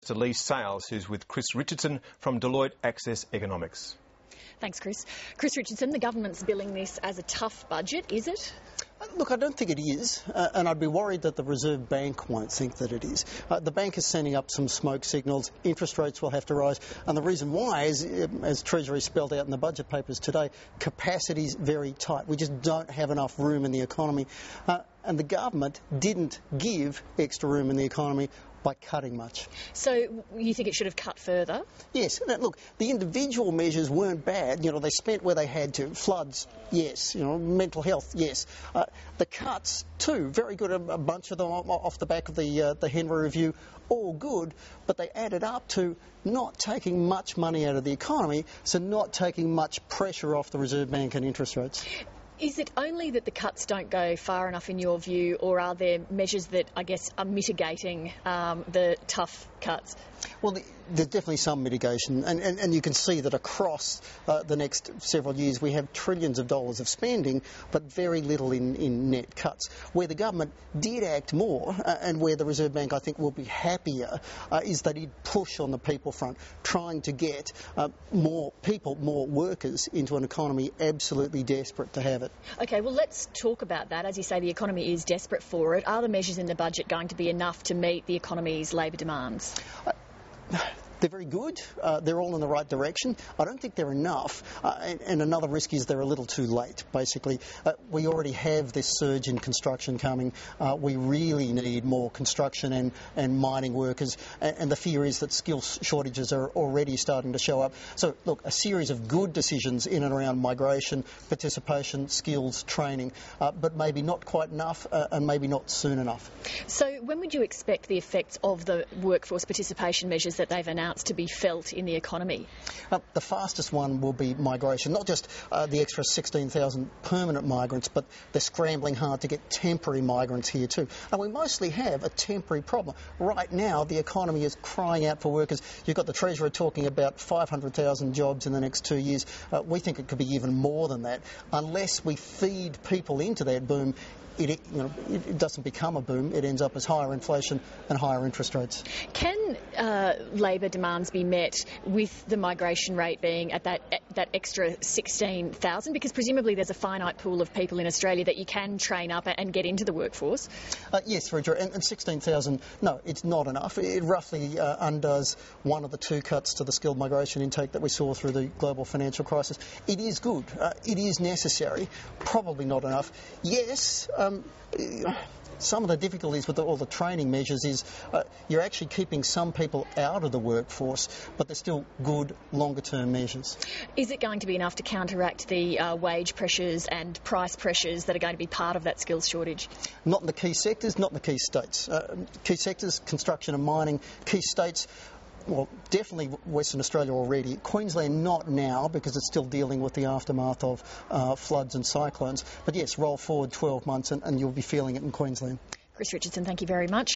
to Lee Sales, who's with Chris Richardson from Deloitte Access Economics. Thanks, Chris. Chris Richardson, the government's billing this as a tough budget, is it? Look, I don't think it is, and I'd be worried that the Reserve Bank won't think that it is. The bank is sending up some smoke signals. Interest rates will have to rise, and the reason why is, as Treasury spelled out in the budget papers today, capacity is very tight. We just don't have enough room in the economy, and the government didn't give extra room in the economy by cutting much. So you think it should have cut further? Yes. Now, look, the individual measures weren't bad. You know, they spent where they had to. Floods, yes. You know, mental health, yes. The cuts, too, very good. A bunch of them off the back of the Henry Review, all good. But they added up to not taking much money out of the economy, so not taking much pressure off the Reserve Bank and interest rates. Is it only that the cuts don't go far enough in your view, or are there measures that, I guess, are mitigating the tough cuts? Well, there's definitely some mitigation, and you can see that across the next several years we have trillions of dollars of spending, but very little in net cuts. Where the government did act more, and where the Reserve Bank, I think, will be happier, is that it push on the people front, trying to get more people, more workers into an economy absolutely desperate to have it. OK, well, let's talk about that. As you say, the economy is desperate for it. Are the measures in the budget going to be enough to meet the economy's labour demands? They're very good. They're all in the right direction. I don't think they're enough. And another risk is they're a little too late, basically. We already have this surge in construction coming. We really need more construction and mining workers. And the fear is that skill shortages are already starting to show up. So, look, a series of good decisions in and around migration, participation, skills, training, but maybe not quite enough and maybe not soon enough. So when would you expect the effects of the workforce participation measures that they've announced to be felt in the economy? The fastest one will be migration, not just the extra 16,000 permanent migrants, but they're scrambling hard to get temporary migrants here too. And we mostly have a temporary problem. Right now, the economy is crying out for workers. You've got the Treasurer talking about 500,000 jobs in the next 2 years. We think it could be even more than that. Unless we feed people into that boom, it doesn't become a boom. It ends up as higher inflation and higher interest rates. Can labour demands be met with the migration rate being at that extra 16,000? Because presumably there's a finite pool of people in Australia that you can train up and get into the workforce. Yes, very true. And 16,000, no, it's not enough. It roughly undoes one of the two cuts to the skilled migration intake that we saw through the global financial crisis. It is good. It is necessary. Probably not enough. Yes, some of the difficulties with all the training measures is you're actually keeping some people out of the workforce, but they're still good longer-term measures. Is it going to be enough to counteract the wage pressures and price pressures that are going to be part of that skills shortage? Not in the key sectors, not in the key states. Key sectors, construction and mining. Key states, well, definitely Western Australia already. Queensland not now because it's still dealing with the aftermath of floods and cyclones. But yes, roll forward 12 months and you'll be feeling it in Queensland. Chris Richardson, thank you very much.